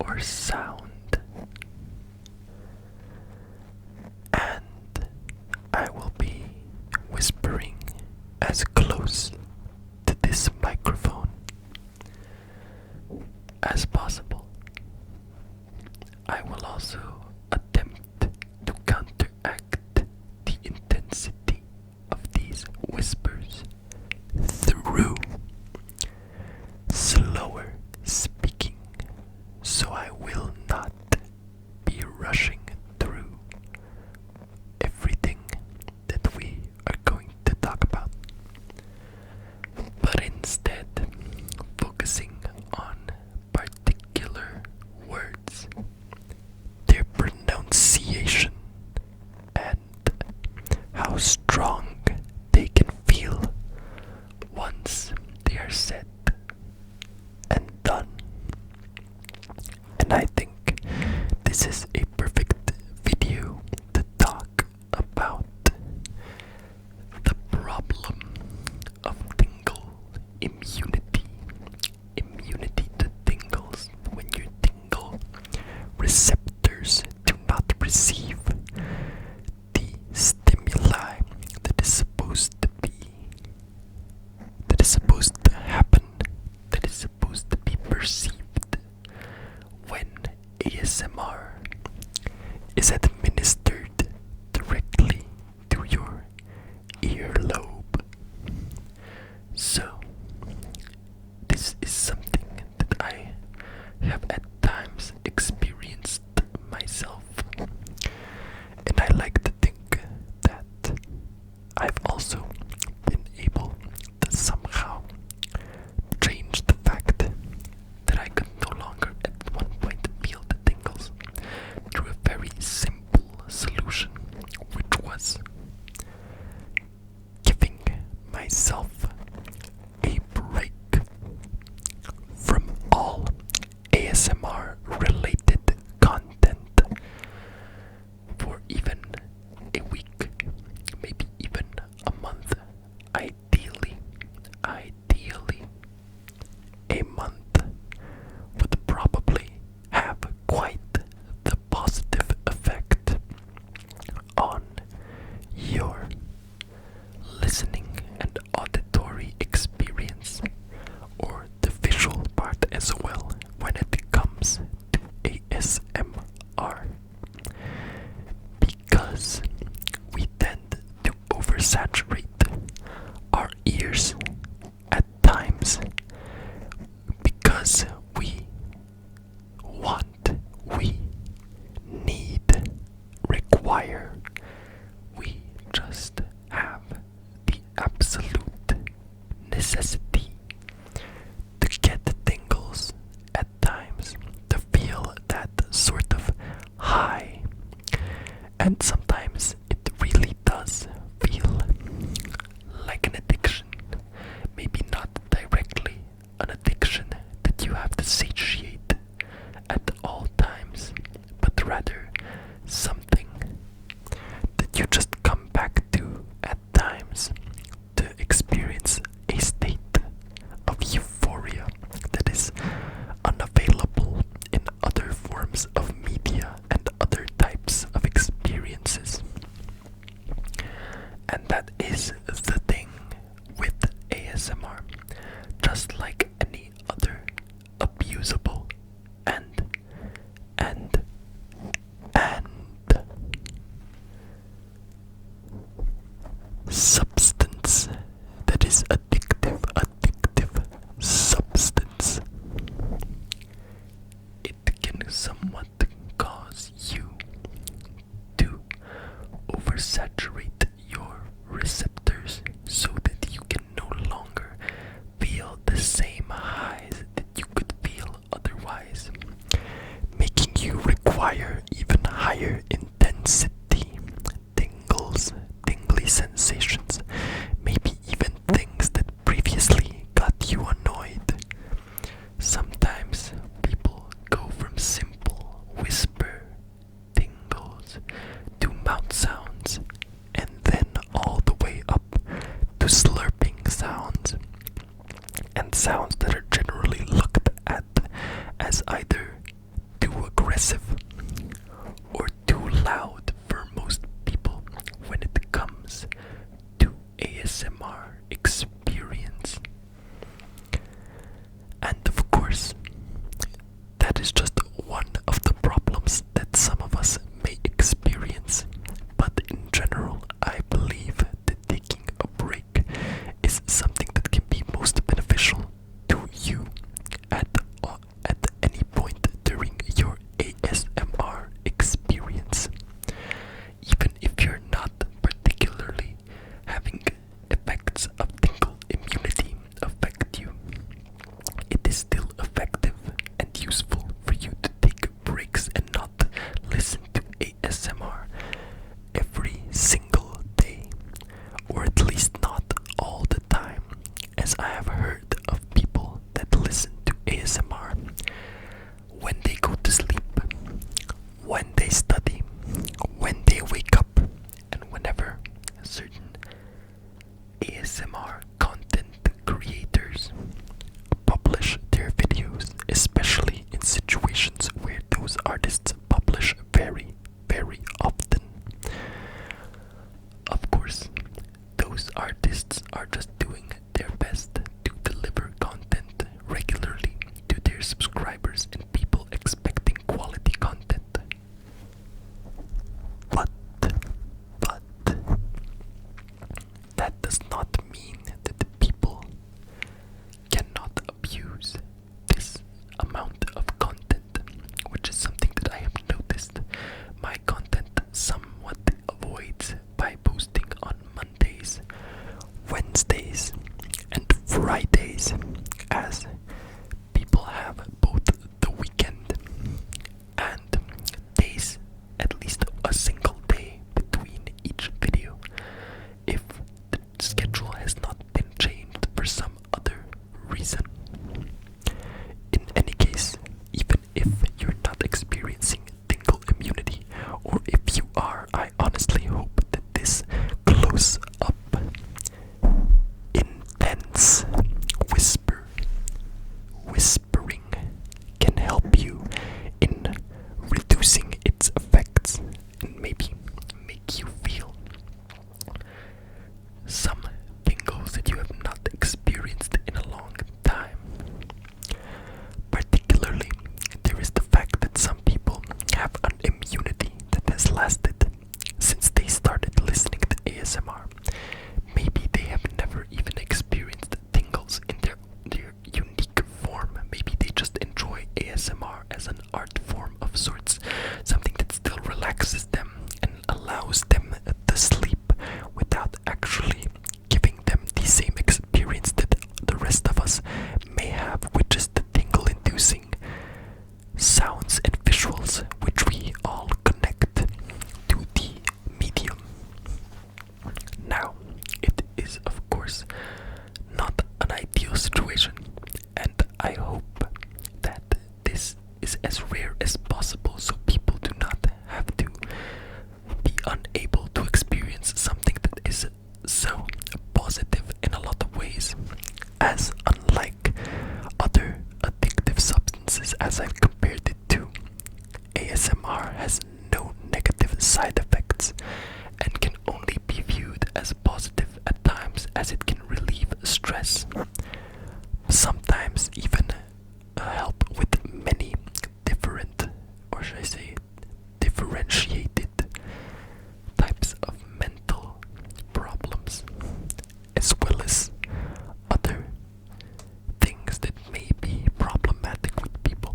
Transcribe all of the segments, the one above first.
or sound. And I will be whispering as close to this microphone as possible. I will also attempt to counteract the intensity of these whispers through slower speaking, so I will not be rushing through everything that we are going to talk about, but instead focusing on particular words, their pronunciation, and how strong they can feel once they are said and done. And I think this is a perfect video to talk about the problem of tingle immunity. Immunity to tingles, when your tingle receptors do not receive the stimuli that is supposed to be, that is supposed to happen, that is supposed to be perceived when ASMR is administered directly to your earlobe. So, this is something that I have at times experienced myself, and I like to think that I've also been able to somehow change the fact that I could no longer at one point feel the tingles through a very simple solution, which was giving myself a break from all ASMR related content for even a week, maybe even a month. Ideally, a month would probably have quite the positive effect on your listening and auditory experience, or the visual part as well, when it comes to ASMR, because we tend to oversaturate our ears at times, because we want, we need, require, we just have the absolute necessity to get tingles at times, to feel that sort of high. And sometimes it really does feel like an addiction. Maybe not directly an addiction that you have to satiate at all times, but rather something that you just come back to at times to experience a state of euphoria that is unavailable in other forms of media and other types of experiences. And that is the thing with ASMR. Just like any other abusable and substance that is addictive substance, it can somewhat cause you to oversaturate your receptors so that you can no longer feel the same highs that you could feel otherwise, making you require even higher intensity tingles, tingly sensations, maybe even things that previously got you annoyed. Sometimes people go from simple whisper tingles to mouth sounds, and then all the way up to slurping sounds, and sounds that are generally looked at as either ASMR experience. And of course, that is just one of the problems that some of us may experience. But in general, I believe that taking a break is something that can be most beneficial to you at any point during your ASMR experience. Even if you're not particularly having effects of tingle immunity affect you, it is still effective and useful for you to take breaks and not listen to ASMR every single day, or at least not all the time, as I have heard of people that listen to ASMR when they go to sleep, when they study, when they wake up, and whenever certain ASMR content creators publish their videos, especially in situations where those artists publish very, very often. Of course, those artists are just doing their best to deliver content regularly to their subscribers and people expecting quality content. But that does not mean that the people cannot abuse this amount of content, which is something that I have noticed my content somewhat avoids by posting on Mondays, Wednesdays, and Fridays, as people have both the weekend and days, at least a single day between each video, if the schedule has not been changed for some other reason. In any case, even if you're not experiencing tingle immunity, or if you are, I honestly hope that this close up, intense whispering can help you in reducing its effects and maybe make you feel some tingles that you have not experienced in a long time. Particularly, there is the fact that some people have an immunity that has lasted since they started listening to ASMR. Maybe they have never even experienced tingles in their unique form. Maybe they just enjoy ASMR as an art form of sorts, something that still relaxes them and allows them to sleep without actually giving them the same experience that the rest of us may have, which is the tingle inducing sounds and visuals which we all connect to the medium. Now, it is of course not an ideal situation, and I hope that this is as rare as possible so people do not have to be unable to experience something that is so positive in a lot of ways, as unlike other addictive substances as I've compared it to, ASMR has no negative side effects and can only be viewed as positive at times, as it can relieve stress, sometimes even help with many different, or should I say differentiated types of mental problems, as well as other things that may be problematic with people,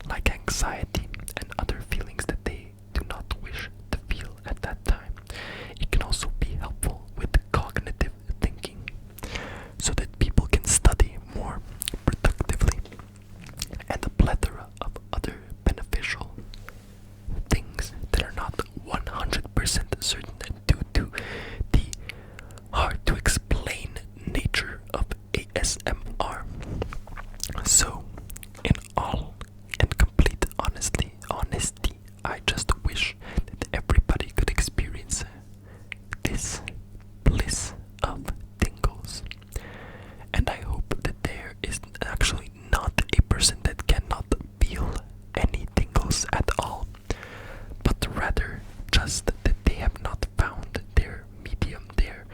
like anxiety and other feelings that they do not wish to feel at that time. It can also be helpful with cognitive thinking, so that people can study more productively, and a plethora of other beneficial things that are not 100% certain due to the hard to explain nature of ASMR. So, in all and complete honesty, I just wish that everybody could experience this bliss of tingles. And I hope that there is actually not a person that cannot feel any tingles at all, but rather just that they have not found their medium, their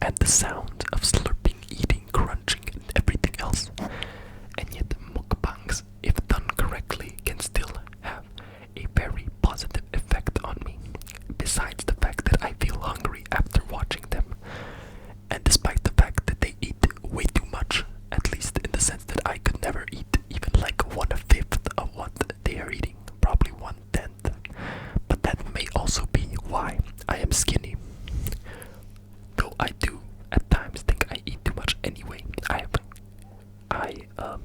and the sound of slurping, eating, crunching, and everything else. And yet, mukbangs, if done correctly, can still have a very positive effect on me, besides the fact that I feel hungry after watching them, and despite the fact that they eat way too much, at least in the sense that I could never eat even like 1/5 of what they are eating, probably 1/10. But that may also be why I am skinny. Though I do at times think I eat too much anyway. I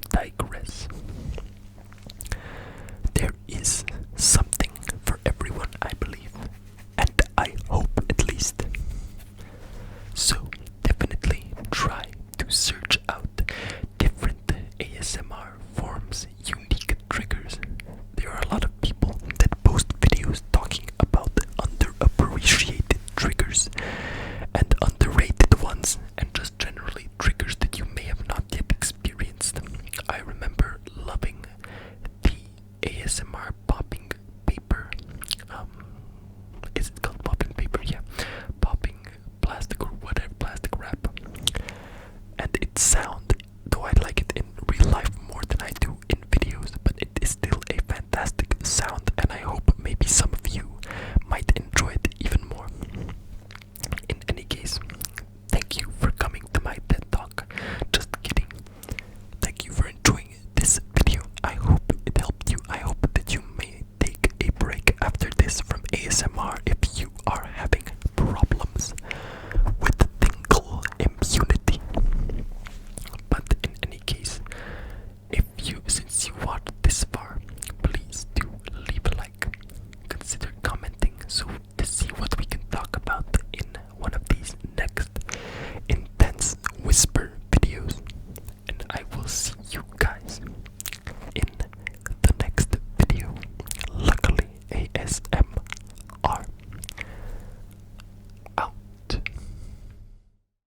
digress. There is something for everyone, I believe, and I hope at least. So,